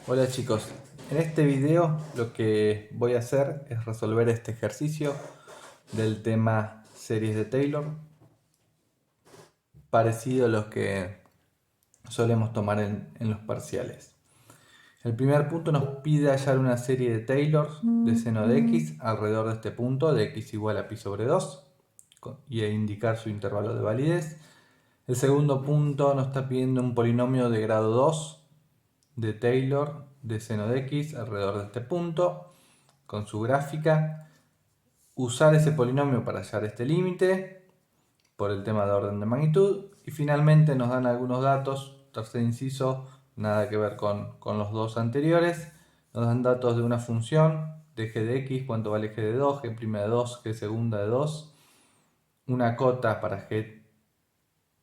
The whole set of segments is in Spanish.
Hola chicos, en este video lo que voy a hacer es resolver este ejercicio del tema series de Taylor, parecido a los que solemos tomar en los parciales. El primer punto nos pide hallar una serie de Taylor de seno de x alrededor de este punto de x igual a pi sobre 2 y indicar su intervalo de validez. El segundo punto nos está pidiendo un polinomio de grado 2 de Taylor de seno de x alrededor de este punto con su gráfica, usar ese polinomio para hallar este límite por el tema de orden de magnitud y finalmente nos dan algunos datos, tercer inciso, nada que ver con los dos anteriores, nos dan datos de una función de g de x, cuánto vale g de 2, g' de 2, g segunda de 2, una cota para g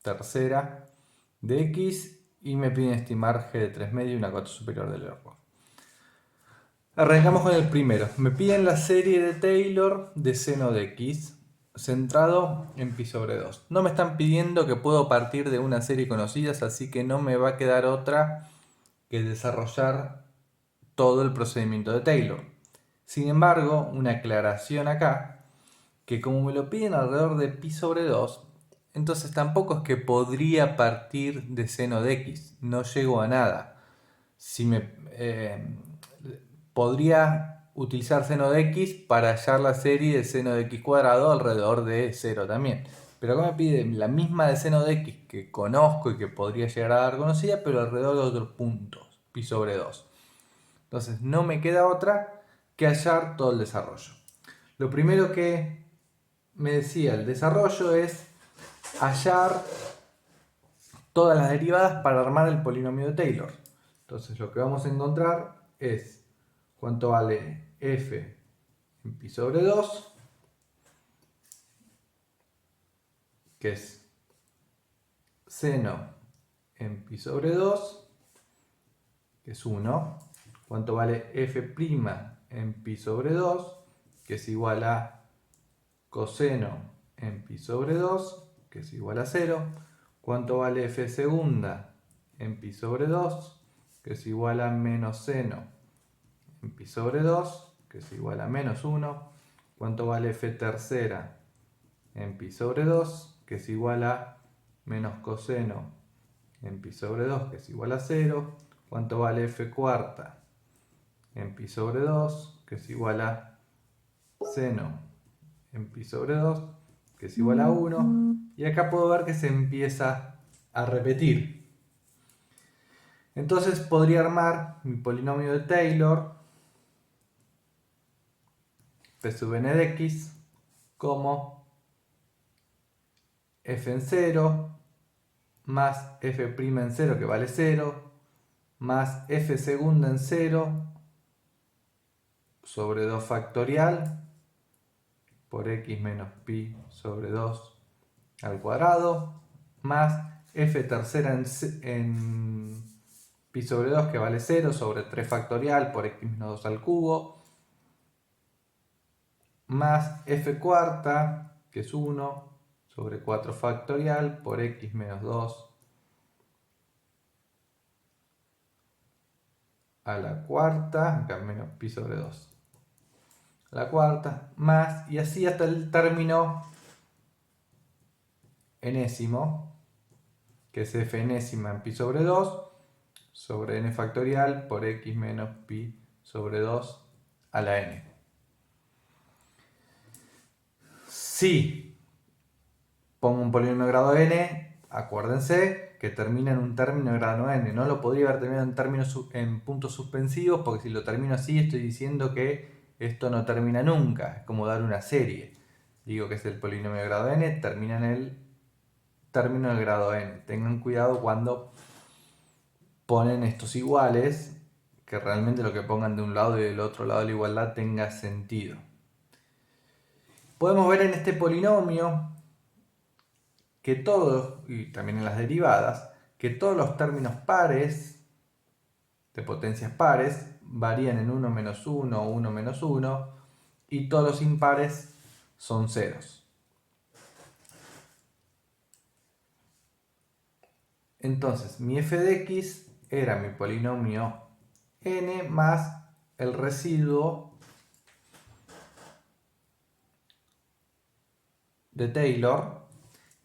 tercera de x y me piden estimar g de 3 medio y una cota superior del error. Arrancamos con el primero. Me piden la serie de Taylor de seno de x centrado en pi sobre 2. No me están pidiendo que puedo partir de una serie conocida, así que no me va a quedar otra que desarrollar todo el procedimiento de Taylor. Sin embargo, una aclaración acá, que como me lo piden alrededor de pi sobre 2, entonces tampoco es que podría partir de seno de x, no llego a nada. Si me, podría utilizar seno de x para hallar la serie de seno de x cuadrado alrededor de 0 también. Pero acá me pide la misma de seno de x que conozco y que podría llegar a dar conocida, pero alrededor de otros puntos, pi sobre 2. Entonces no me queda otra que hallar todo el desarrollo. Lo primero que me decía el desarrollo es hallar todas las derivadas para armar el polinomio de Taylor. Entonces lo que vamos a encontrar es cuánto vale f en pi sobre 2, que es seno en pi sobre 2, que es 1. Cuánto vale f' en pi sobre 2, que es igual a coseno en pi sobre 2, que es igual a 0. Cuánto vale f segunda en pi sobre 2, que es igual a menos seno en pi sobre 2, que es igual a menos 1. Cuánto vale f tercera en pi sobre 2, que es igual a menos coseno en pi sobre 2, que es igual a 0. Cuánto vale f cuarta en pi sobre 2, que es igual a seno en pi sobre 2, que es igual a 1. Y acá puedo ver que se empieza a repetir. Entonces podría armar mi polinomio de Taylor p sub n de x como f en 0 más f' en 0 que vale 0 más f segunda en 0 sobre 2 factorial por x menos pi sobre 2 al cuadrado más f tercera en pi sobre 2 que vale 0 sobre 3 factorial por x menos 2 al cubo más f cuarta que es 1 sobre 4 factorial por x menos 2 a la cuarta, acá menos pi sobre 2 a la cuarta, más, y así hasta el término enésimo, que es f enésima en pi sobre 2 sobre n factorial por x menos pi sobre 2 a la n. Si pongo un polinomio de grado n, acuérdense que termina en un término de grado n. No lo podría haber terminado en puntos suspensivos, porque si lo termino así estoy diciendo que esto no termina nunca. Es como dar una serie. Digo que es el polinomio de grado n, termina en el término del grado n. Tengan cuidado cuando ponen estos iguales, que realmente lo que pongan de un lado y del otro lado de la igualdad tenga sentido. Podemos ver en este polinomio que todos, y también en las derivadas, que todos los términos pares, de potencias pares, varían en 1 menos 1 o 1 menos 1, y todos los impares son ceros. Entonces, mi f de x era mi polinomio n más el residuo de Taylor,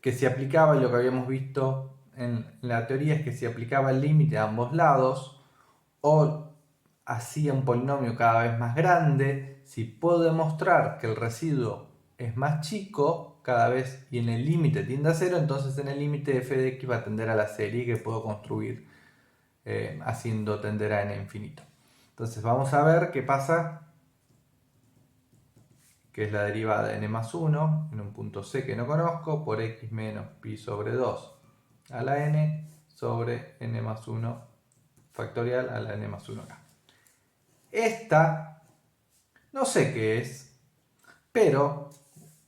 que se aplicaba, y lo que habíamos visto en la teoría es que se aplicaba el límite a ambos lados, o hacía un polinomio cada vez más grande. Si puedo demostrar que el residuo es más chico cada vez y en el límite tiende a cero, entonces en el límite f de x va a tender a la serie que puedo construir haciendo tender a n infinito. Entonces vamos a ver qué pasa, que es la derivada de n más 1 en un punto c que no conozco por x menos pi sobre 2 a la n sobre n más 1 factorial a la n más 1 acá. Esta no sé qué es, pero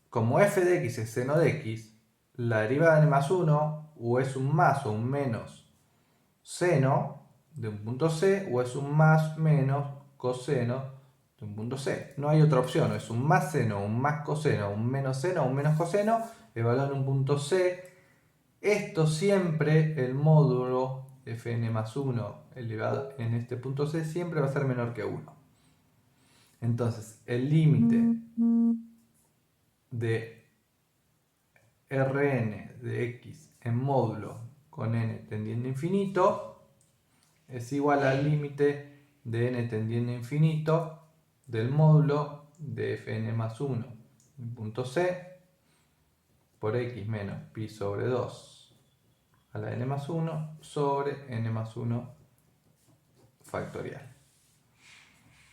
como f de x es seno de x, la derivada de n más 1 o es un más o un menos seno de un punto c, o es un más menos coseno de un punto c. No hay otra opción, es un más seno, un más coseno, un menos seno, un menos coseno, evaluado en un punto c. Esto siempre, el módulo fn más 1 elevado en este punto c, siempre va a ser menor que 1. Entonces, el límite de Rn de x en módulo con n tendiendo a infinito es igual al límite de n tendiendo a infinito del módulo de fn más 1 en punto c por x menos pi sobre 2 a la n más 1 sobre n más 1 factorial.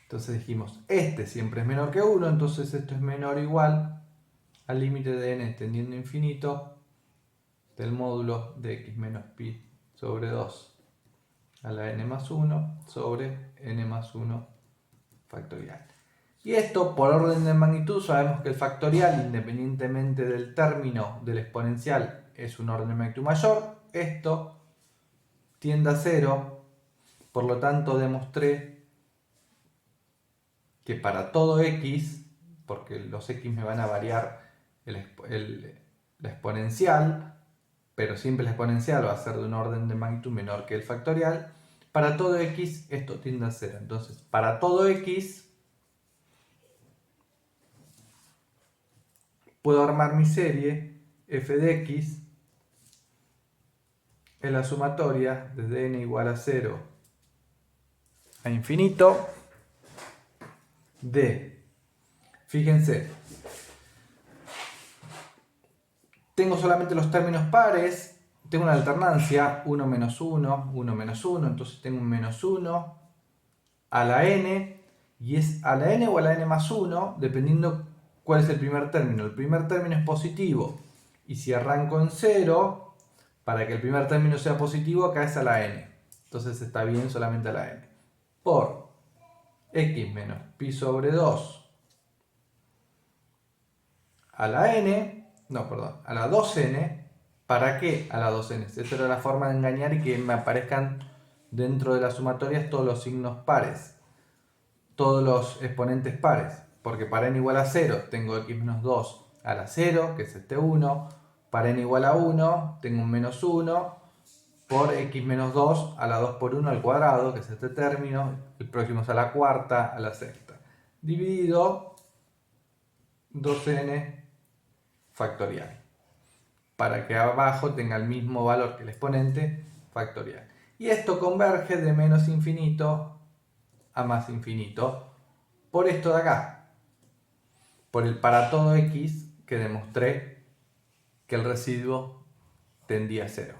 Entonces dijimos, este siempre es menor que 1, entonces esto es menor o igual al límite de n tendiendo a infinito del módulo de x menos pi sobre 2 a la n más 1 sobre n más 1 factorial. Y esto, por orden de magnitud, sabemos que el factorial, independientemente del término del exponencial, es un orden de magnitud mayor. Esto tiende a 0, por lo tanto demostré que para todo x, porque los x me van a variar la exponencial, pero siempre la exponencial va a ser de un orden de magnitud menor que el factorial, para todo x esto tiende a 0. Entonces, para todo x, puedo armar mi serie f de x en la sumatoria desde n igual a 0 a infinito de, fíjense, tengo solamente los términos pares, tengo una alternancia 1 menos 1, 1 menos 1, entonces tengo un menos 1 a la n, y es a la n o a la n más 1, dependiendo cuál es el primer término. El primer término es positivo, y si arranco en 0, para que el primer término sea positivo, acá es a la n. Entonces está bien solamente a la n. Por x menos pi sobre 2 a la n, no, perdón, a la 2n. ¿Para qué a la 2n? Esta era la forma de engañar y que me aparezcan dentro de las sumatorias todos los signos pares, todos los exponentes pares, porque para n igual a 0 tengo x menos 2 a la 0, que es este 1, para n igual a 1 tengo un menos 1, por x menos 2 a la 2 por 1 al cuadrado, que es este término, el próximo es a la cuarta, a la sexta, dividido 2n factorial, para que abajo tenga el mismo valor que el exponente factorial. Y esto converge de menos infinito a más infinito por esto de acá, por el para todo x que demostré que el residuo tendía a 0.